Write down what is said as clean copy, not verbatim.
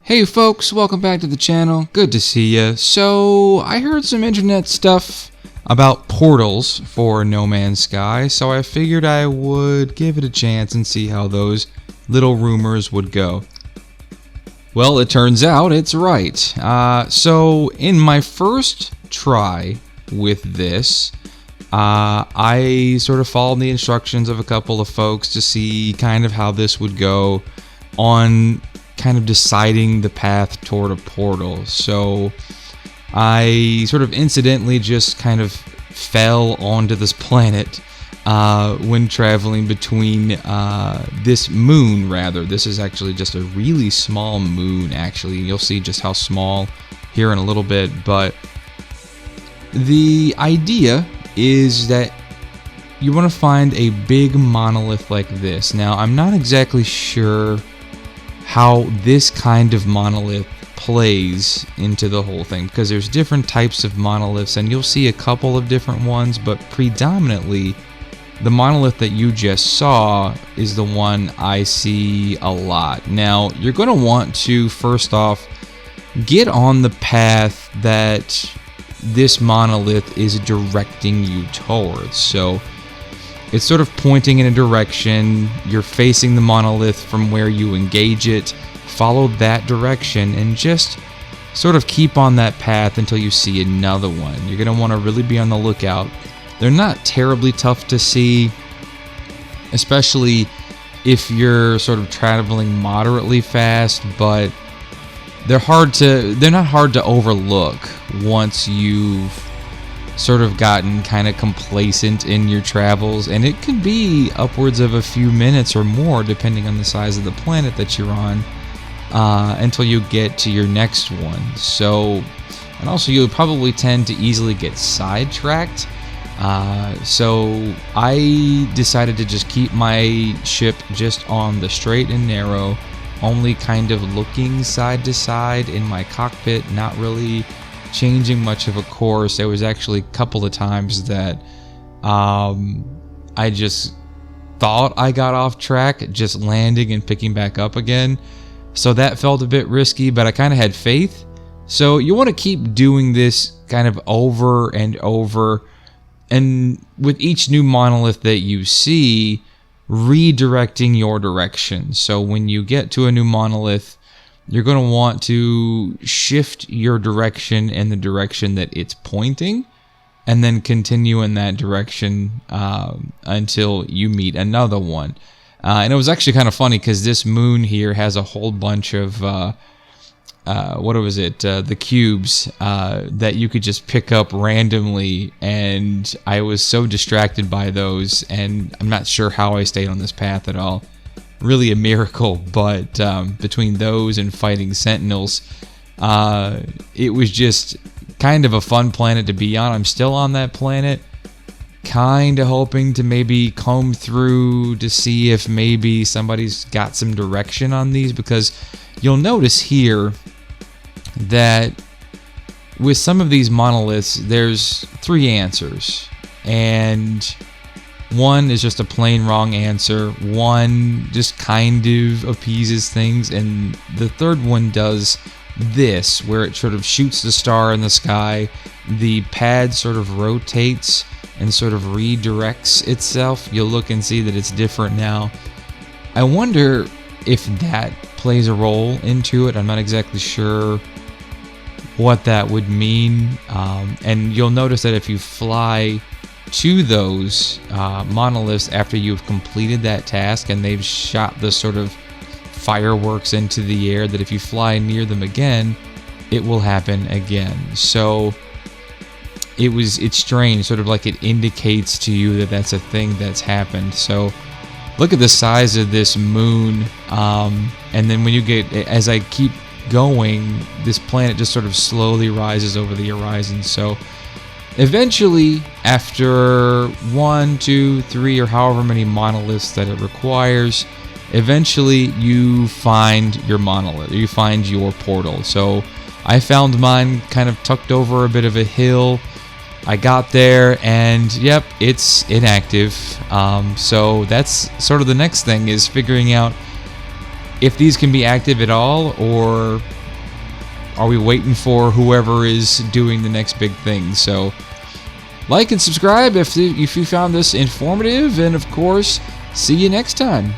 Hey folks, welcome back to the channel. Good to see ya. So, I heard some internet stuff about portals for No Man's Sky, so I figured I would give it a chance and see how those little rumors would go. Well, it turns out it's right. So, in my first try with this, I sort of followed the instructions of a couple of folks to see kind of how this would go on kind of deciding the path toward a portal. So I sort of incidentally just kind of fell onto this planet when traveling between this moon, rather. This is actually just a really small moon, actually. You'll see just how small here in a little bit, but the idea is that you want to find a big monolith like this. Now, I'm not exactly sure how this kind of monolith plays into the whole thing, because there's different types of monoliths and you'll see a couple of different ones, but predominantly the monolith that you just saw is the one I see a lot. Now, you're going to want to first off get on the path that this monolith is directing you towards. So it's sort of pointing in a direction, you're facing the monolith from where you engage it, follow that direction, and just sort of keep on that path until you see another one. You're going to want to really be on the lookout. They're not terribly tough to see, especially if you're sort of traveling moderately fast, but they're not hard to overlook once you've sort of gotten kind of complacent in your travels, and it could be upwards of a few minutes or more depending on the size of the planet that you're on until you get to your next one. So, and also you'll probably tend to easily get sidetracked, so I decided to just keep my ship just on the straight and narrow, only kind of looking side to side in my cockpit, not really changing much of a course. There was actually a couple of times that I just thought I got off track, just landing and picking back up again. So that felt a bit risky, but I kind of had faith. So you want to keep doing this kind of over and over, and with each new monolith that you see, redirecting your direction. So when you get to a new monolith, you're going to want to shift your direction in the direction that it's pointing, and then continue in that direction until you meet another one. And it was actually kind of funny because this moon here has a whole bunch of, the cubes that you could just pick up randomly, and I was so distracted by those, and I'm not sure how I stayed on this path at all. Really a miracle, but between those and fighting sentinels, it was just kind of a fun planet to be on. I'm still on that planet, kind of hoping to maybe comb through to see if maybe somebody's got some direction on these, because you'll notice here that with some of these monoliths, there's 3 answers, and one is just a plain wrong answer, one just kind of appeases things, and the third one does this, where it sort of shoots the star in the sky, the pad sort of rotates and sort of redirects itself. You'll look and see that it's different now. I wonder if that plays a role into it. I'm not exactly sure what that would mean, and you'll notice that if you fly to those monoliths after you've completed that task and they've shot the sort of fireworks into the air, that if you fly near them again, it will happen again. So it's strange, sort of like it indicates to you that that's a thing that's happened. So look at the size of this moon, and then when you get, as I keep going, this planet just sort of slowly rises over the horizon. So eventually, after 1, 2, 3, or however many monoliths that it requires, eventually you find your monolith, you find your portal. So I found mine kind of tucked over a bit of a hill. I got there and yep, it's inactive. So that's sort of the next thing, is figuring out if these can be active at all, or are we waiting for whoever is doing the next big thing. So like and subscribe if you found this informative, and of course, see you next time.